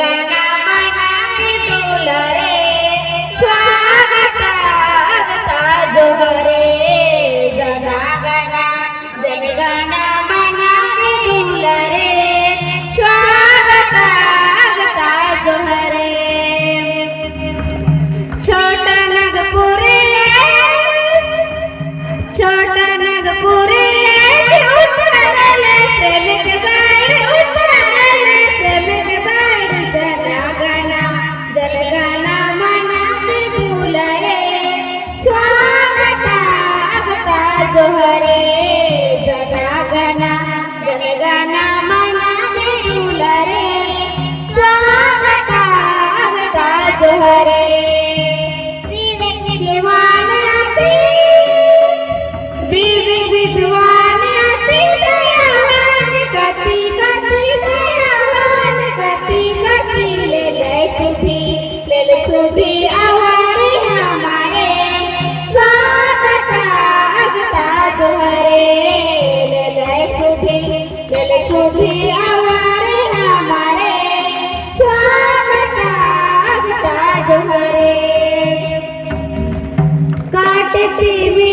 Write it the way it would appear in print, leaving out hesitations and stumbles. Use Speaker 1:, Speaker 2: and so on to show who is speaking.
Speaker 1: जनगणा मनाने तुला रे स्वागता जोहरे जनगणा जनगणा मनाने तुला रे स्वागता जोहरे छोटा नागपुरे छोटा नागपुरे उतरले प्रेम के बार उतरले प्रेम के बार जनगणा जनगणा मनाते तुला रे स्वागता जोहरे जनगणा जनगणा मनाते तुला रे स्वागता जोहरे सुधी आवारे हमारे स्वागता जोहरे सुधी आवारे हमारे स्वागता जोहरे काटती भी